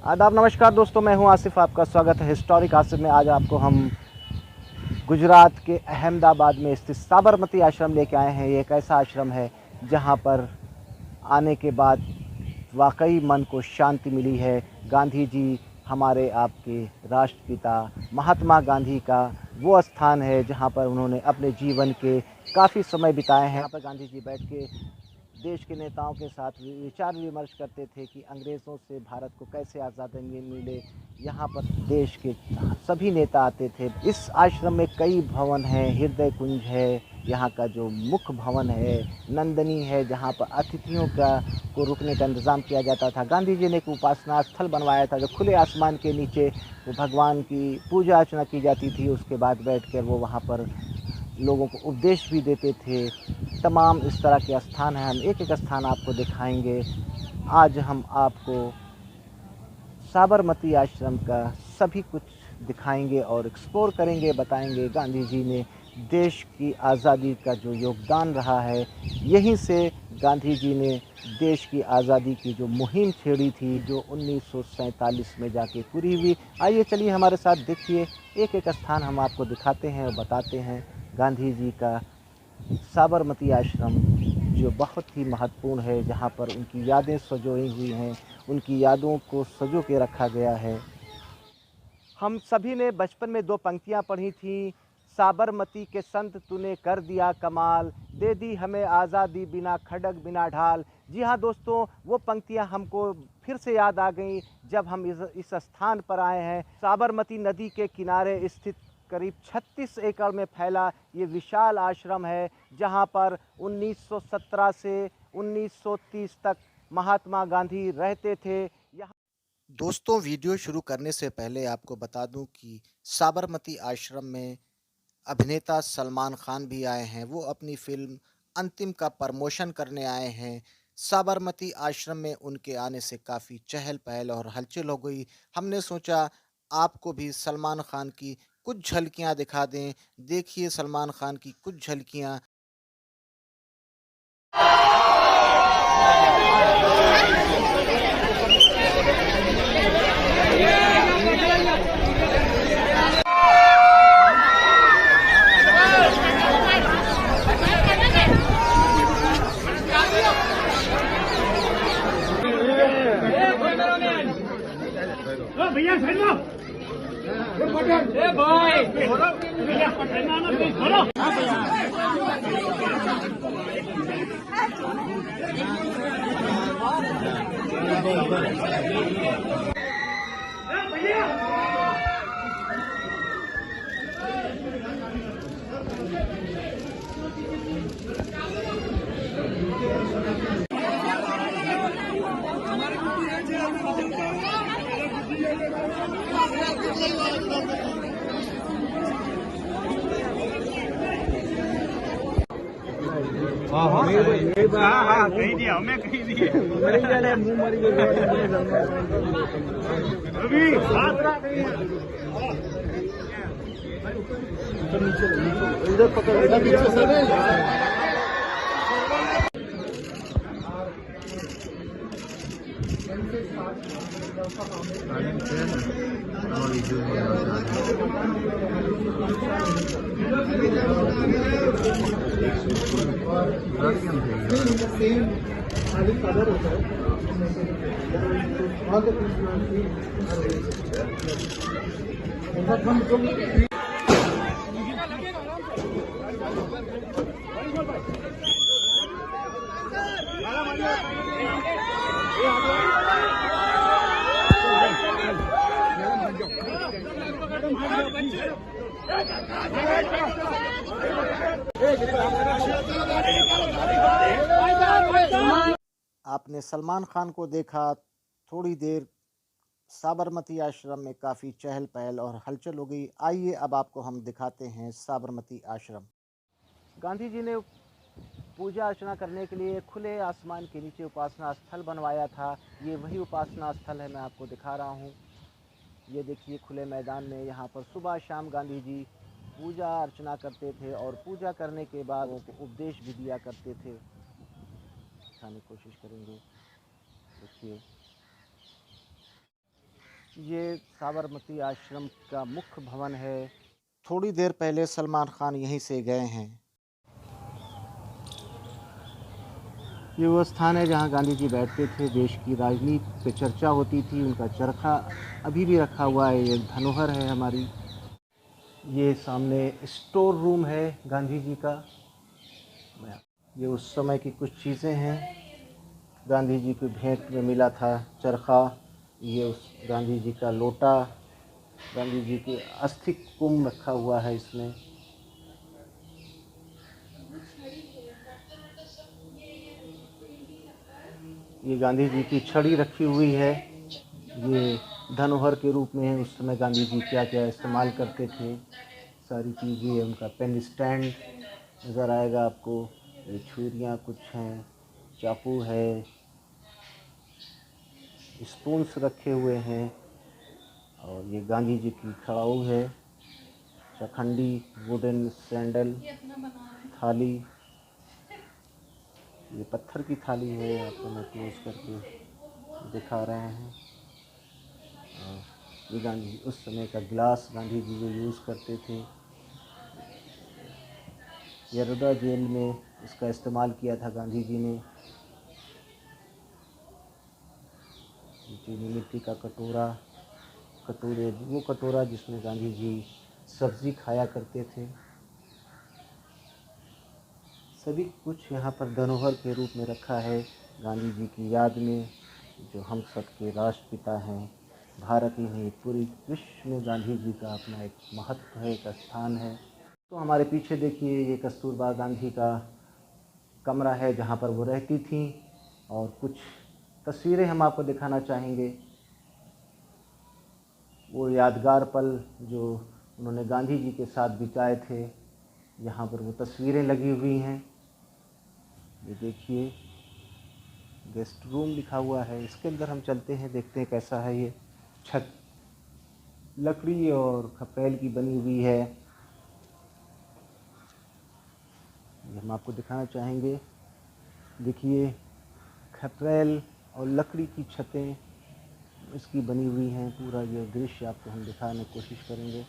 आदाब नमस्कार दोस्तों, मैं हूं आसिफ। आपका स्वागत है हिस्टोरिक आसिफ में। आज आपको हम गुजरात के अहमदाबाद में स्थित साबरमती आश्रम लेके आए हैं। ये एक ऐसा आश्रम है जहां पर आने के बाद वाकई मन को शांति मिली है। गांधी जी, हमारे आपके राष्ट्रपिता महात्मा गांधी का वो स्थान है जहां पर उन्होंने अपने जीवन के काफ़ी समय बिताए हैं। यहाँ पर गांधी जी बैठ के देश के नेताओं के साथ विचार विमर्श करते थे कि अंग्रेज़ों से भारत को कैसे आज़ादी मिले। यहाँ पर देश के सभी नेता आते थे। इस आश्रम में कई भवन हैं, हृदय कुंज है, यहाँ का जो मुख्य भवन है नंदनी है, जहाँ पर अतिथियों को रुकने का इंतज़ाम किया जाता था। गांधी जी ने एक उपासना स्थल बनवाया था जो खुले आसमान के नीचे वो भगवान की पूजा अर्चना की जाती थी। उसके बाद बैठकर वो वहाँ पर लोगों को उपदेश भी देते थे। तमाम इस तरह के स्थान हैं, हम एक एक स्थान आपको दिखाएंगे। आज हम आपको साबरमती आश्रम का सभी कुछ दिखाएंगे और एक्सप्लोर करेंगे, बताएंगे गांधी जी ने देश की आज़ादी का जो योगदान रहा है। यहीं से गांधी जी ने देश की आज़ादी की जो मुहिम छेड़ी थी, जो 1947 में जाके पूरी हुई। आइए चलिए हमारे साथ देखिए, एक एक स्थान हम आपको दिखाते हैं और बताते हैं। गांधी जी का साबरमती आश्रम जो बहुत ही महत्वपूर्ण है, जहाँ पर उनकी यादें सजोई हुई हैं, उनकी यादों को सजो के रखा गया है। हम सभी ने बचपन में दो पंक्तियाँ पढ़ी थीं, साबरमती के संत तूने कर दिया कमाल, दे दी हमें आज़ादी बिना खड़ग बिना ढाल। जी हाँ दोस्तों, वो पंक्तियाँ हमको फिर से याद आ गई जब हम इस स्थान पर आए हैं। साबरमती नदी के किनारे स्थित करीब 36 एकड़ में फैला ये विशाल आश्रम है, जहाँ पर 1917 से 1930 तक महात्मा गांधी रहते थे। दोस्तों, वीडियो शुरू करने से पहले आपको बता दूं कि साबरमती आश्रम में अभिनेता सलमान खान भी आए हैं। वो अपनी फिल्म अंतिम का प्रमोशन करने आए हैं। साबरमती आश्रम में उनके आने से काफ़ी चहल पहल और हलचल हो गई। हमने सोचा आपको भी सलमान खान की कुछ झलकियां दिखा दें। देखिए सलमान खान की कुछ झलकियां। भैया कही दिया, हमें कही दिए मरी जाने मुंह मरी अभी इधर पकड़ आपने सलमान खान को देखा। थोड़ी देर साबरमती आश्रम में काफ़ी चहल पहल और हलचल हो गई। आइए अब आपको हम दिखाते हैं साबरमती आश्रम। गांधी जी ने पूजा अर्चना करने के लिए खुले आसमान के नीचे उपासना स्थल बनवाया था। ये वही उपासना स्थल है, मैं आपको दिखा रहा हूँ। ये देखिए खुले मैदान में, यहाँ पर सुबह शाम गांधी जी पूजा अर्चना करते थे और पूजा करने के बाद उनको उपदेश भी दिया करते थे। दिखाने की कोशिश करेंगे, देखिए ये साबरमती आश्रम का मुख्य भवन है। थोड़ी देर पहले सलमान खान यहीं से गए हैं। ये वो स्थान है जहाँ गांधी जी बैठते थे, देश की राजनीति पे चर्चा होती थी। उनका चरखा अभी भी रखा हुआ है, एक धरोहर है हमारी। ये सामने स्टोर रूम है गांधी जी का। ये उस समय की कुछ चीज़ें हैं, गांधी जी को भेंट में मिला था चरखा। ये उस गांधी जी का लोटा, गांधी जी की अस्थि कुंभ रखा हुआ है इसमें। ये गांधी जी की छड़ी रखी हुई है। ये धरोहर के रूप में है, उस समय गांधी जी क्या क्या इस्तेमाल करते थे सारी चीज़ें। उनका पेन स्टैंड नज़र आएगा आपको। ये छुरियाँ कुछ हैं, चाकू है, स्पून्स रखे हुए हैं। और ये गांधी जी की खड़ाऊ है, चखंडी वुडन सैंडल थाली। ये पत्थर की थाली है, आपको मैं क्लोज करके दिखा रहे हैं। और ये गांधी उस समय का गिलास गांधी जी जो यूज़ करते थे। यरोदा जेल में इसका इस्तेमाल किया था गांधी जी ने। चीनी मिट्टी का कटोरे वो कटोरा जिसमें गांधी जी सब्ज़ी खाया करते थे। सभी कुछ यहाँ पर धरोहर के रूप में रखा है गांधी जी की याद में, जो हम सबके राष्ट्रपिता हैं। भारत ही नहीं, पूरी विश्व में गांधी जी का अपना एक महत्व है, एक स्थान है। तो हमारे पीछे देखिए, ये कस्तूरबा गांधी का कमरा है जहाँ पर वो रहती थी। और कुछ तस्वीरें हम आपको दिखाना चाहेंगे, वो यादगार पल जो उन्होंने गांधी जी के साथ बिताए थे। यहाँ पर वो तस्वीरें लगी हुई हैं। ये देखिए, गेस्ट रूम लिखा हुआ है। इसके अंदर हम चलते हैं, देखते हैं कैसा है। ये छत लकड़ी और खपरेल की बनी हुई है। ये हम आपको दिखाना चाहेंगे। देखिए, खपरेल और लकड़ी की छतें इसकी बनी हुई हैं। पूरा ये दृश्य आपको हम दिखाने की कोशिश करेंगे।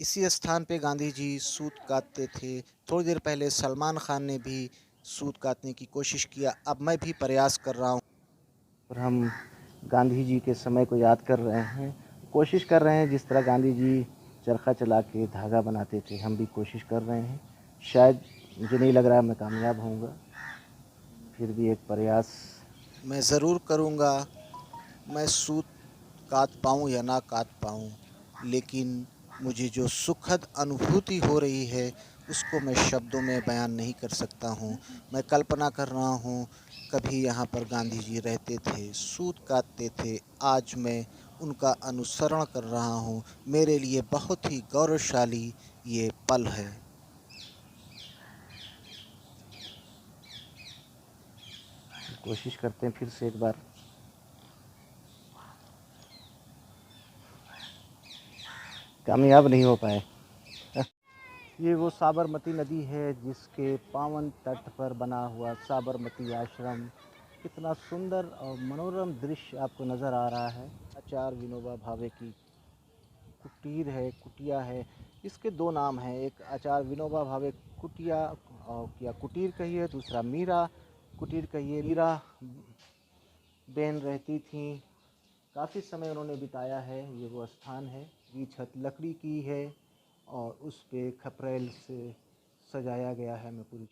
इसी स्थान पे गांधी जी सूत काटते थे। थोड़ी देर पहले सलमान खान ने भी सूत काटने की कोशिश किया। अब मैं भी प्रयास कर रहा हूँ और हम गांधी जी के समय को याद कर रहे हैं, कोशिश कर रहे हैं। जिस तरह गांधी जी चरखा चला के धागा बनाते थे, हम भी कोशिश कर रहे हैं। शायद मुझे नहीं लग रहा है मैं कामयाब होऊंगा, फिर भी एक प्रयास मैं ज़रूर करूँगा। मैं सूत काट पाऊँ या ना काट पाऊँ, लेकिन मुझे जो सुखद अनुभूति हो रही है उसको मैं शब्दों में बयान नहीं कर सकता हूँ। मैं कल्पना कर रहा हूँ, कभी यहाँ पर गांधी जी रहते थे, सूत काटते थे। आज मैं उनका अनुसरण कर रहा हूँ। मेरे लिए बहुत ही गौरवशाली ये पल है। कोशिश करते हैं फिर से एक बार। कामयाब नहीं हो पाए। ये वो साबरमती नदी है जिसके पावन तट पर बना हुआ साबरमती आश्रम। कितना सुंदर और मनोरम दृश्य आपको नज़र आ रहा है। आचार्य विनोबा भावे की कुटीर है, कुटिया है। इसके दो नाम हैं, एक आचार्य विनोबा भावे कुटिया या कुटीर कहिए, दूसरा मीरा कुटीर कहिए। मीरा बहन रहती थी, काफ़ी समय उन्होंने बिताया है। ये वो स्थान है। ये छत लकड़ी की है और उस पे खपरेल से सजाया गया है। मैं पूरी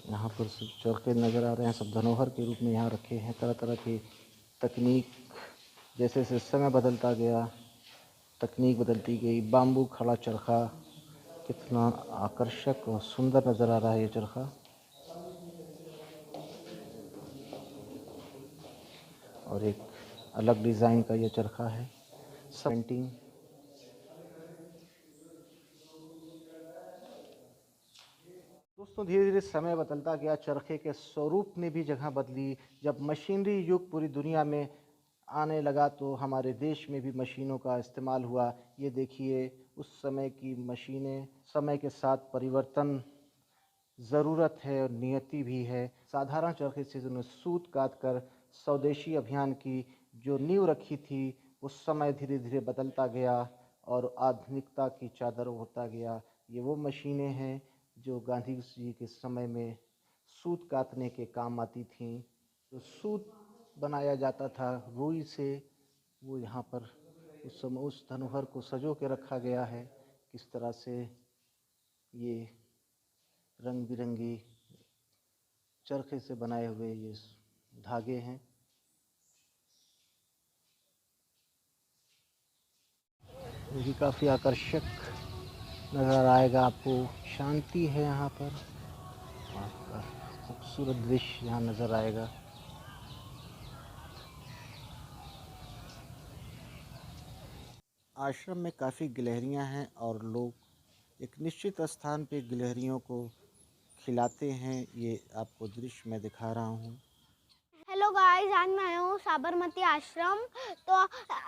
यहाँ पर सब चरखे नज़र आ रहे हैं, सब धरोहर के रूप में यहाँ रखे हैं। तरह तरह की तकनीक, जैसे जैसे समय बदलता गया तकनीक बदलती गई। बाम्बू खड़ा चरखा, कितना आकर्षक और सुंदर नज़र आ रहा है ये चरखा। और एक अलग डिज़ाइन का ये चरखा है। पेंटिंग, दोस्तों धीरे धीरे समय बदलता गया, चरखे के स्वरूप ने भी जगह बदली। जब मशीनरी युग पूरी दुनिया में आने लगा तो हमारे देश में भी मशीनों का इस्तेमाल हुआ। ये देखिए, उस समय की मशीनें, समय के साथ परिवर्तन ज़रूरत है और नियति भी है। साधारण चरखे से उन्होंने सूत काट कर स्वदेशी अभियान की जो नींव रखी थी, उस समय धीरे धीरे बदलता गया और आधुनिकता की चादर होता गया। ये वो मशीनें हैं जो गांधी जी के समय में सूत काटने के काम आती थीं। तो सूत बनाया जाता था रुई से। वो यहाँ पर उस समय उस धरोहर को सजो के रखा गया है। किस तरह से ये रंग बिरंगी चरखे से बनाए हुए ये धागे हैं। ये भी काफ़ी आकर्षक नज़र आएगा आपको। शांति है यहाँ पर, आपका खूबसूरत दृश्य यहाँ नज़र आएगा। आश्रम में काफ़ी गिलहरियाँ हैं और लोग एक निश्चित स्थान पे गिलहरियों को खिलाते हैं। ये आपको दृश्य मैं दिखा रहा हूँ। हेलो गाइस, आज मैं आया हूँ साबरमती आश्रम। तो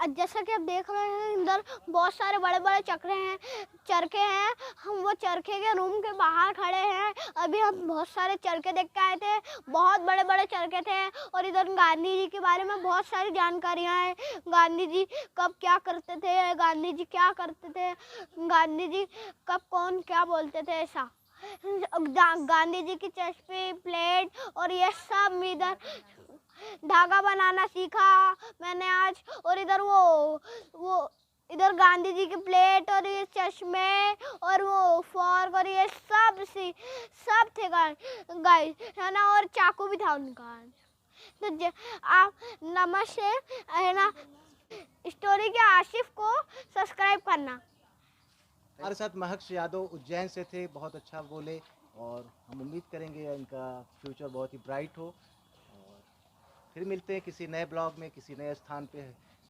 जैसा कि आप देख रहे हैं, इधर बहुत सारे बड़े बड़े चरखे हैं। हम वो चरखे के रूम के बाहर खड़े हैं। अभी हम बहुत सारे चरखे देख के आए थे। बहुत बड़े बड़े चरखे थे और इधर गांधी जी के बारे में बहुत सारी जानकारियाँ हैं। गांधी जी कब क्या करते थे, गांधी जी क्या करते थे, गांधी जी कब कौन क्या बोलते थे, ऐसा गांधी जी की चश्मे, प्लेट और ये सब इधर धागा बनाना सीखा मैंने आज। और इधर वो इधर गांधी जी की प्लेट और ये चश्मे और वो फॉर्क और ये सब थे गाइस, है ना। और चाकू भी था उनका। तो आप नमस्ते, है ना। स्टोरी के आशिफ को सब्सक्राइब करना। हमारे साथ महक यादव उज्जैन से थे, बहुत अच्छा बोले और हम उम्मीद करेंगे इनका फ्यूचर बहुत ही ब्राइट हो। और फिर मिलते हैं किसी नए ब्लॉग में, किसी नए स्थान पे।